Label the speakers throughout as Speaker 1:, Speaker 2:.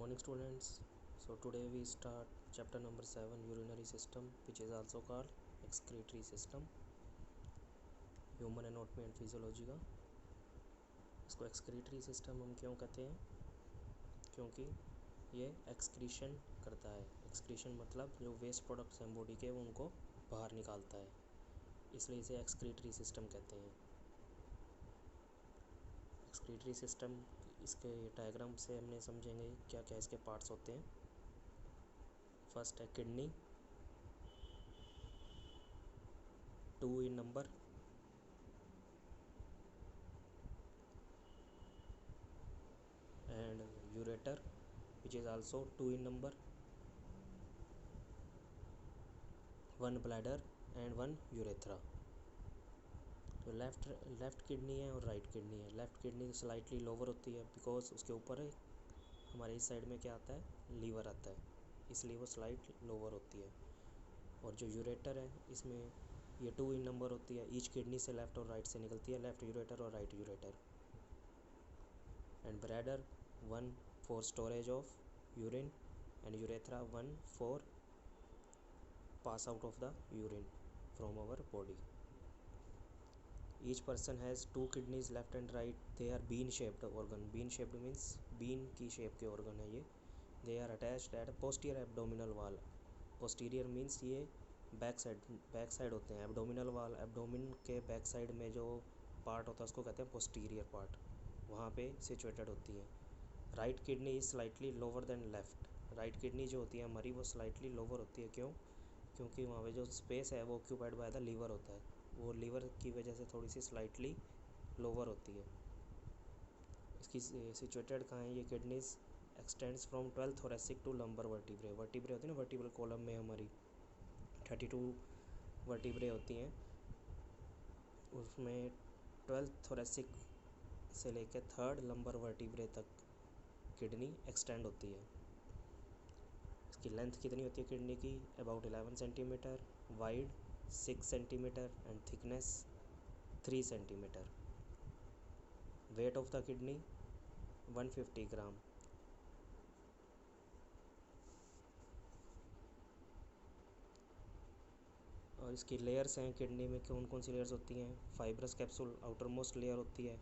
Speaker 1: morning students. So today we start chapter number 7, urinary system, which is also called excretory system, human anatomy and physiology का। इसको excretory system हम क्यों कहते हैं? क्योंकि ये excretion करता है। excretion मतलब जो वेस्ट प्रोडक्ट्स हैं बॉडी के वो उनको बाहर निकालता है, इसलिए इसे excretory system कहते हैं। एक्सक्रीटरी सिस्टम, इसके डायग्राम से हमने समझेंगे क्या क्या इसके पार्ट्स होते हैं। फर्स्ट है kidney, 2 in number, and ureter which is also 2 in number, 1 bladder and 1 urethra। तो लेफ़्ट किडनी है और राइट किडनी है। लेफ़्ट किडनी स्लाइटली लोअर होती है बिकॉज उसके ऊपर हमारे इस साइड में क्या आता है, लीवर आता है, इसलिए वो स्लाइट लोअर होती है। और जो यूरेटर है इसमें ये 2 in नंबर होती है। ईच किडनी से लेफ़्ट और राइट से निकलती है, लेफ़्ट यूरेटर और right ureter. And bladder 1 for storage of urine and urethra 1 for pass out of the urine from our body. Each person has 2 kidneys left and right. They are bean shaped organ. Bean shaped means bean की shape के organ है ये। They are attached at posterior abdominal wall. Posterior means ये back side होते हैं। abdominal wall, abdomen के back side में जो part होता है उसको कहते हैं posterior part, वहाँ पे situated होती है। Right kidney is slightly lower than left. Right kidney जो होती है हमारी वो slightly lower होती है। क्यों? क्योंकि वहाँ पे जो space है वो occupied by the liver होता है, वो लीवर की वजह से थोड़ी सी स्लाइटली लोअर होती है। इसकी सिचुएटेड कहाँ है ये kidneys? Extends from 12th thoracic to lumbar vertebrae. Vertebrae होती है ना, वर्टिब्रल कॉलम में हमारी 32 वर्टिब्रे होती हैं, उसमें 12th thoracic से लेकर 3rd लंबर वर्टिब्रे तक किडनी एक्सटेंड होती है। इसकी लेंथ कितनी होती है किडनी की? About 11 centimetre, wide 6 centimetre and thickness 3 centimetre. Weight of the kidney 150 ग्राम। और इसकी लेयर्स हैं किडनी में, कौन कौन सी लेयर्स होती हैं? Fibrous capsule outer most layer होती है,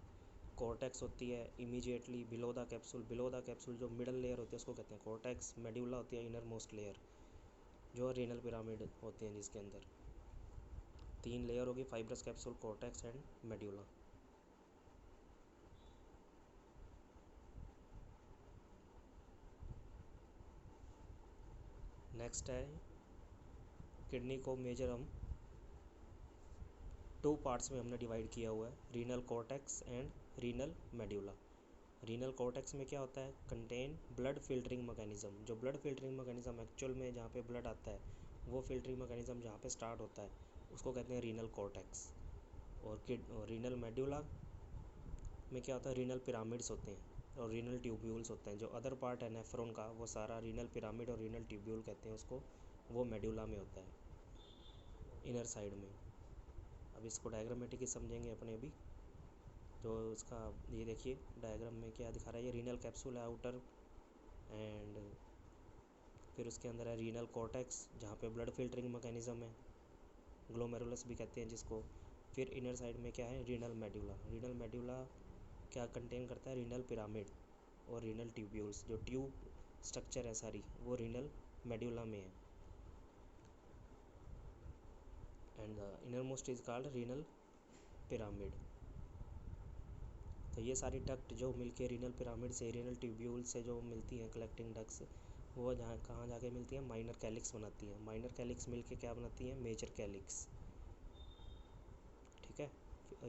Speaker 1: कॉर्टेक्स होती है immediately below the capsule. Below the capsule जो मिडल लेयर होती है उसको कहते हैं कॉर्टेक्स। मेड्यूला होती है इनर मोस्ट लेयर, जो रीनल पिरामिड होते हैं जिसके अंदर 3 लेयर होगी, fibrous capsule, cortex and medulla. Next है किडनी को मेजर हम 2 पार्ट्स में हमने डिवाइड किया हुआ है, renal cortex and renal medulla. Renal cortex में क्या होता है? Contain blood filtering mechanism. जो ब्लड फिल्टरिंग मैकेनिज़्म एक्चुअल में जहाँ पे ब्लड आता है वो फिल्टरिंग मैकेनिज़्म जहाँ पे स्टार्ट होता है उसको कहते हैं रीनल कॉर्टेक्स। और रीनल मेड्यूला में क्या होता है? रीनल पिरामिड्स होते हैं और रीनल ट्यूब्यूल्स होते हैं। जो अदर पार्ट है नेफ्रॉन का वो सारा रीनल पिरामिड और रीनल ट्यूब्यूल कहते हैं उसको, वो मेड्यूला में होता है इनर साइड में। अब इसको डायग्रामेटिकली समझेंगे अपने अभी। तो इसका ये देखिए डायग्राम में क्या दिखा रहा है, ये रीनल कैप्सूल है आउटर, एंड फिर उसके अंदर है रीनल कॉर्टेक्स जहाँ पे ब्लड फिल्टरिंग मैकेनिज़्म है, ग्लोमेरुलस भी कहते हैं जिसको। फिर इनर साइड में क्या है? Renal medulla. रीनल मेड्यूला क्या कंटेन करता है? रीनल पिरामिड और रीनल ट्यूब्यूल्स। जो ट्यूब स्ट्रक्चर है सारी वो रीनल मेड्यूला में है, and the inner most is called renal pyramid. तो ये सारी डक्ट जो मिलके रीनल पिरामिड से, रीनल ट्यूब्यूल से जो मिलती हैं, कलेक्टिंग डक्ट्स, वो जहाँ कहाँ जाके मिलती हैं? माइनर कैलिक्स बनाती हैं। माइनर कैलिक्स मिलके क्या बनाती हैं? Major calyx. ठीक है,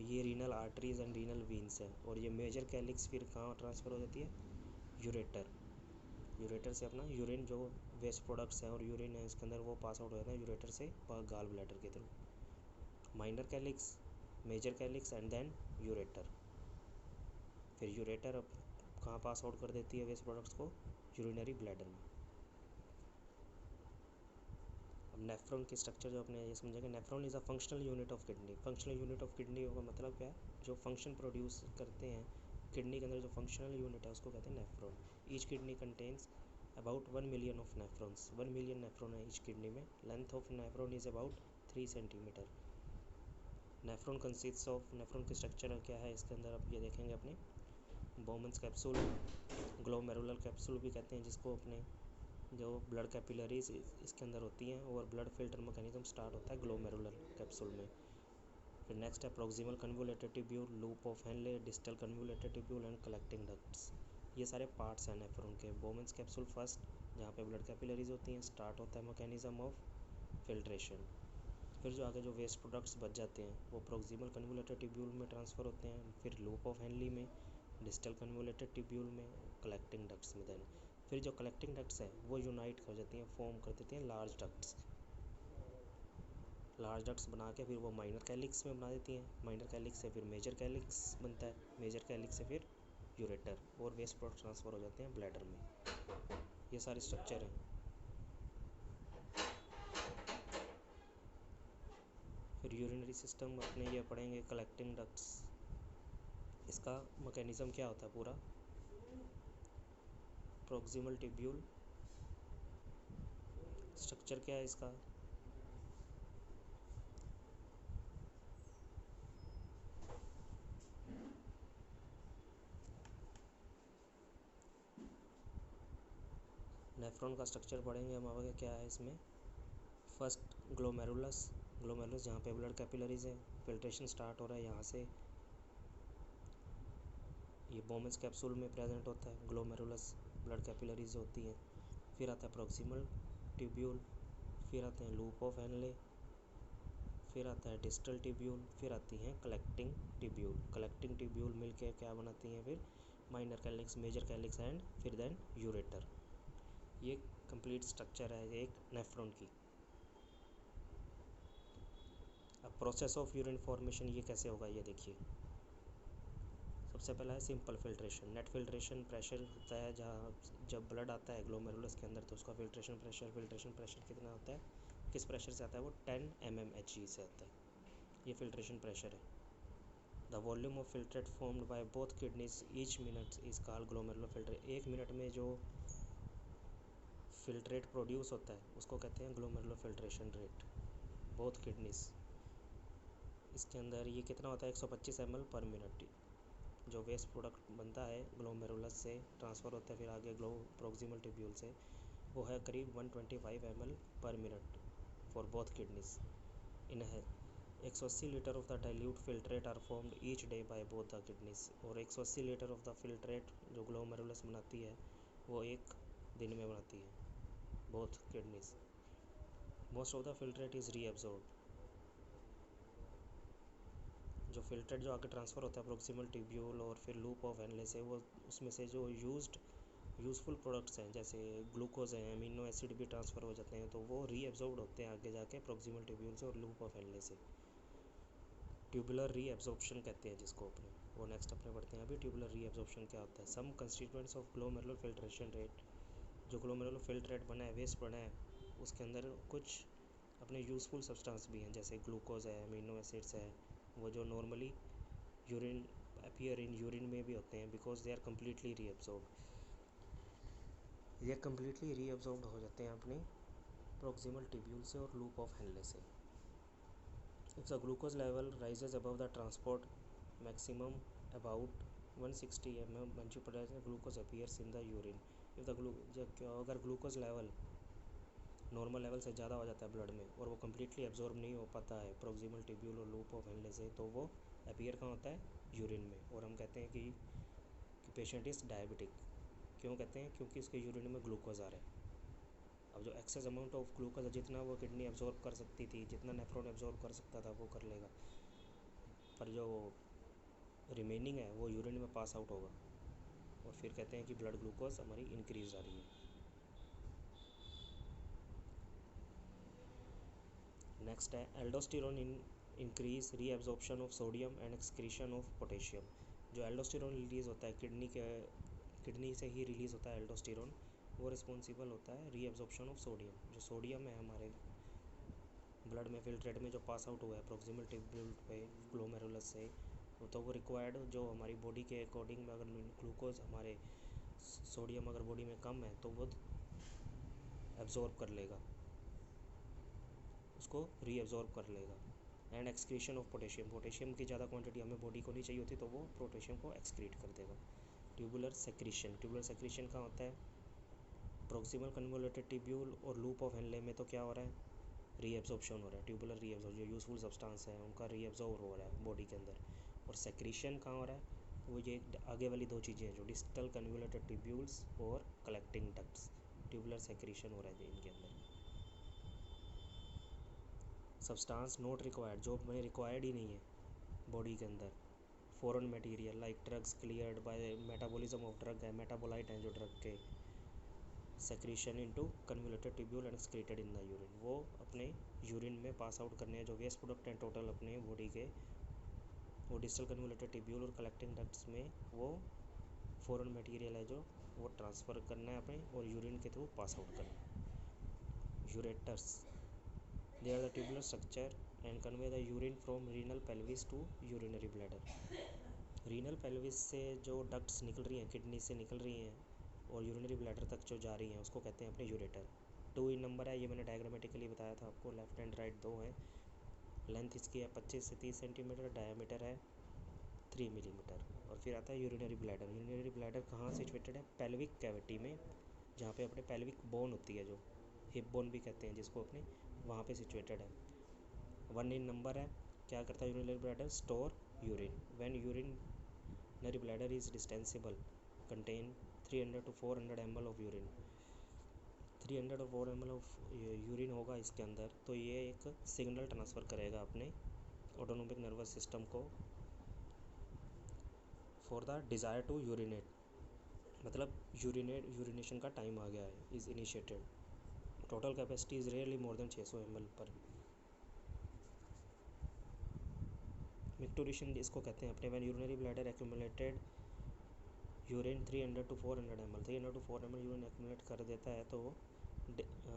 Speaker 1: ये renal arteries and renal veins है। और ये मेजर कैलिक्स फिर कहाँ ट्रांसफ़र हो जाती है? यूरेटर। यूरेटर से अपना यूरिन जो वेस्ट प्रोडक्ट्स हैं और यूरिन है इसके अंदर वो पास आउट हो जाता है यूरेटर से गाल ब्लैडर के थ्रू। Minor calyx, major calyx and then ureter. फिर यूरेटर अब कहाँ पास आउट कर देती है वेस्ट प्रोडक्ट्स को? यूरिनरी ब्लैडर में। अब नेफ्रॉन की स्ट्रक्चर जो अपने ये समझेंगे, nephron is a functional unit of kidney. Functional unit of kidney का मतलब क्या है? जो फंक्शन प्रोड्यूस करते हैं किडनी के अंदर जो फंक्शनल यूनिट है उसको कहते हैं nephron. Each kidney contains about 1 million of nephrons. 1 million nephron है ईच किडनी में। Length of nephron is about 3 centimetre. Nephron consist of, nephron की स्ट्रक्चर क्या है इसके अंदर आप ये देखेंगे अपने, बोमेंस कैप्सूल, ग्लोमेरुलर कैप्सूल भी कहते हैं जिसको, अपने जो ब्लड कैपिलरीज इसके अंदर होती हैं, और ब्लड फिल्टर मैकेनिज्म स्टार्ट होता है ग्लोमेरुलर कैप्सूल में। फिर नेक्स्ट है proximal convoluted tubule, loop of Henle, distal convoluted tubule and collecting ducts. ये सारे पार्ट्स हैं नेफ्रॉन के। बोमेंस कैप्सूल फर्स्ट, जहाँ पे ब्लड कैपिलरीज होती हैं, स्टार्ट होता है मैकेनिज्म ऑफ फिल्ट्रेशन। फिर जो आगे जो वेस्ट प्रोडक्ट्स बच जाते हैं वो प्रोक्सिमल कन्वोलेटेड ट्यूब्यूल में ट्रांसफ़र होते हैं, फिर लूप ऑफ हेनली में, डिस्टल कन्वोलेटेड ट्यूब्यूल में, कलेक्टिंग डक्ट्स में। देन फिर जो कलेक्टिंग डक्ट्स हैं वो यूनाइट हो जाती हैं, फॉर्म कर देती हैं लार्ज डक्ट्स। लार्ज डक्ट्स बना के फिर वो माइनर कैलिक्स में बना देती हैं, माइनर कैलिक्स से फिर मेजर कैलिक्स बनता है, मेजर कैलिक्स से फिर यूरेटर, और वेस्ट प्रोडक्ट ट्रांसफ़र हो जाते हैं ब्लैडर में। ये सारे स्ट्रक्चर हैं। फिर यूरिनरी सिस्टम अपने ये पढ़ेंगे, कलेक्टिंग डक्ट्स, इसका मैकेनिज़्म क्या होता है पूरा। प्रोक्सिमल ट्यूब्यूल, स्ट्रक्चर क्या है इसका, नेफ्रॉन का स्ट्रक्चर पढ़ेंगे हम आगे क्या है इसमें। फर्स्ट ग्लोमेरुलस, ग्लोमेरुलस जहाँ पे ब्लड कैपिलरीज है, फिल्ट्रेशन स्टार्ट हो रहा है यहाँ से, ये बोमेंस कैप्सूल में प्रेजेंट होता है ग्लोमेरुलस, ब्लड कैपिलरीज होती हैं। फिर आता है प्रोक्सिमल ट्यूब्यूल, फिर आते हैं लूप ऑफ हेनले, फिर आता है डिस्टल ट्यूब्यूल, फिर आती हैं कलेक्टिंग ट्यूब्यूल। कलेक्टिंग ट्यूब्यूल मिलके क्या बनाती हैं फिर, minor calyx, major calyx and फिर देन यूरेटर। ये कंप्लीट स्ट्रक्चर है एक नेफ्रॉन की। अब प्रोसेस ऑफ यूरिन फॉर्मेशन ये कैसे होगा ये देखिए। सबसे पहला है simple filtration. Net filtration pressure होता है, जहाँ जब ब्लड आता है ग्लोमेरुलस के अंदर तो उसका फिल्ट्रेशन प्रेशर कितना होता है, किस प्रेशर से आता है वो 10 mmHg से आता है। ये फिल्ट्रेशन प्रेशर है। The volume of filtrate formed by both kidneys each minute is called glomerular filter. एक मिनट में जो फिल्ट्रेट प्रोड्यूस होता है उसको कहते हैं glomerular filtration rate, both kidneys. इसके अंदर ये कितना होता है, 125 ml पर मिनट। जो वेस्ट प्रोडक्ट बनता है ग्लोमेरुलस से ट्रांसफ़र होता है फिर आगे प्रोक्सिमल ट्यूब्यूल से, वो है करीब 125 ml पर मिनट फॉर बोथ किडनीज। इन है 180 litre of the dilute filtrate are formed each day by both the kidneys. और 180 लीटर ऑफ द फिल्ट्रेट जो ग्लोमेरुलस बनाती है वो एक दिन में बनाती है both kidneys. Most of the filtrate is reabsorbed. जो फिल्ट्रेट जो आगे ट्रांसफ़र होता है प्रोक्सिमल ट्यूब्यूल और फिर लूप ऑफ हेनले से, वो उसमें से जो यूज़फुल प्रोडक्ट्स हैं जैसे ग्लूकोज हैं, अमीनो एसिड भी ट्रांसफ़र हो जाते हैं, तो वो रीअब्जॉर्ब्ड होते हैं आगे जाके प्रोक्सिमल ट्यूब्यूल से और लूप ऑफ हेनले से। ट्यूबुलर रीअब्जॉर्प्शन कहते हैं जिसको अपने, वो नेक्स्ट अपने पढ़ते हैं अभी। ट्यूबुलर रीअब्जॉर्प्शन क्या होता है। Some constituents of glomerular filtration rate, जो ग्लोमेरुलर फिल्ट्रेट बना है, वेस्ट बना है, उसके अंदर कुछ अपने यूज़फुल सब्सटेंस भी हैं जैसे ग्लूकोज है, अमीनो एसिड्स है, वो जो normally urine appear in urine में भी होते हैं बिकॉज दे आर कम्प्लीटली रीअब्जॉर्ब्ड। ये कम्प्लीटली रीअब्जॉर्ब्ड हो जाते हैं अपने प्रोक्सिमल ट्यूब्यूल से और लूप ऑफ हेनले से। If the glucose level rises above the transport maximum about 160 mm glucose appears in the urine. If the अगर ग्लूकोज लेवल नॉर्मल लेवल से ज़्यादा हो जाता है ब्लड में और वो कम्प्लीटली एब्जॉर्ब नहीं हो पाता है प्रोक्सिमल ट्यूब्यूल और लूप ऑफ हेनले से, तो वो अपीयर कहाँ होता है, यूरिन में। और हम कहते हैं कि पेशेंट इज़ डायबिटिक। क्यों कहते हैं, क्योंकि उसके यूरिन में ग्लूकोज आ रहा है। अब जो एक्सेस अमाउंट ऑफ ग्लूकोज जितना वो किडनी एब्जॉर्ब कर सकती थी, जितना नेफ्रॉन एब्जॉर्ब कर सकता था वो कर लेगा, पर जो रिमेनिंग है वो यूरिन में पास आउट होगा, और फिर कहते हैं कि ब्लड ग्लूकोज हमारी इंक्रीज आ रही है। नेक्स्ट है aldosterone increase reabsorption of sodium and excretion of potassium. जो एल्डोस्टेरोन रिलीज़ होता है किडनी से ही रिलीज़ होता है एल्डोस्टेरोन, वो रिस्पॉन्सिबल होता है रीअब्जॉर्प्शन ऑफ सोडियम। जो सोडियम है हमारे ब्लड में फिल्ट्रेट में जो पास आउट हुआ है प्रोक्सिमल ट्यूब्यूल पे ग्लोमेरुलस से, तो वो रिक्वायर्ड जो हमारी बॉडी के अकॉर्डिंग में, अगर ग्लूकोज हमारे सोडियम अगर बॉडी में कम है तो वो एब्जॉर्ब कर लेगा, उसको रीअब्जॉर्ब कर लेगा। And excretion of potassium, potassium की ज़्यादा क्वांटिटी हमें बॉडी को नहीं चाहिए होती तो वो पोटेशियम को एक्सक्रीट कर देगा। ट्यूबुलर सेक्रीशन, ट्यूबुलर सेक्रीशन कहाँ होता है? प्रोक्सिमल कन्वोल्यूटेड ट्यूब्यूल और लूप ऑफ हेनले में तो क्या हो रहा है? रीएब्जॉर्प्शन हो रहा है, ट्यूबुलर रीएब्जॉर्ब, जो यूजफुल सब्सटेंस है उनका रीएब्जॉर्ब हो रहा है बॉडी के अंदर। और सेक्रीशन कहाँ हो रहा है? वो ये आगे वाली दो चीज़ें हैं, जो डिस्टल कन्वोल्यूटेड ट्यूब्यूल्स और कलेक्टिंग डक्ट्स, ट्यूबुलर सेक्रीशन हो रहा है इनके अंदर। सब्सटेंस नॉट रिक्वायर्ड, जो मैंने रिक्वायर्ड ही नहीं है बॉडी के अंदर। Foreign material like drugs cleared by metabolism of drug है, मेटाबोलाइट हैं जो ड्रग के। Secretion into convoluted tubule and excreted in the urine, वो अपने यूरिन में पास आउट करने हैं जो वेस्ट प्रोडक्ट हैं टोटल अपने बॉडी के, वो डिस्टल कन्वोल्यूटेड ट्यूब्यूल और कलेक्टिंग डक्ट्स में वो फॉरेन मटेरियल है जो वो ट्रांसफ़र करना है अपने और यूरिन के थ्रू पास आउट करना है। Ureters, they are the tubular structure and convey the urine from renal pelvis to urinary bladder. Renal pelvis से जो डक्ट्स निकल रही हैं, किडनी से निकल रही हैं और यूरिनरी ब्लैडर तक जो जा रही हैं उसको कहते हैं अपने यूरेटर। 2 इन नंबर है, ये मैंने डायग्रामेटिकली बताया था आपको, लेफ्ट एंड राइट दो हैं। लेंथ इसकी है 25 से 30 सेंटीमीटर, डायमीटर है 3 मिलीमीटर। और फिर आता है यूरिनरी ब्लैडर। यूरिनरी ब्लैडर कहाँ सिचुएटेड है? पेल्विक कैविटी में, जहाँ पे अपने पेल्विक बोन होती है, जो हिप बोन भी कहते हैं जिसको अपने, वहाँ पे सिचुएटेड है। 1 इन नंबर है। क्या करता है urinary bladder? Store urine. When urinary bladder is distensible contain 300 to 400 ml of urine. 300 और 4 ml ऑफ यूरिन होगा इसके अंदर, तो ये एक सिग्नल ट्रांसफ़र करेगा अपने ऑटोनोमिक नर्वस सिस्टम को for the desire to urinate, मतलब यूरिनेशन का टाइम आ गया है, is initiated. Total capacity is rarely more than 600 ml पर। मिक्टूरेशन इसको कहते हैं अपने, when urinary bladder accumulated urine 300 to 400 ml, 300 to 400 ml urine accumulate कर देता है तो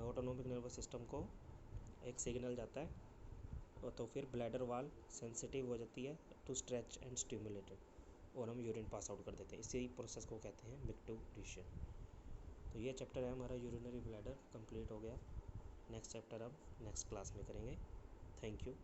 Speaker 1: ऑटोनोमिक नर्वस सिस्टम को एक सिग्नल जाता है और तो फिर ब्लैडर वाल सेंसिटिव हो जाती है टू स्ट्रेच एंड स्टिमुलेटेड और हम यूरिन पास आउट कर देते हैं। इसी प्रोसेस को कहते हैं मिक्टूरेशन। तो ये चैप्टर है हमारा यूरिनरी ब्लैडर कंप्लीट हो गया। नेक्स्ट चैप्टर अब नेक्स्ट क्लास में करेंगे। Thank you.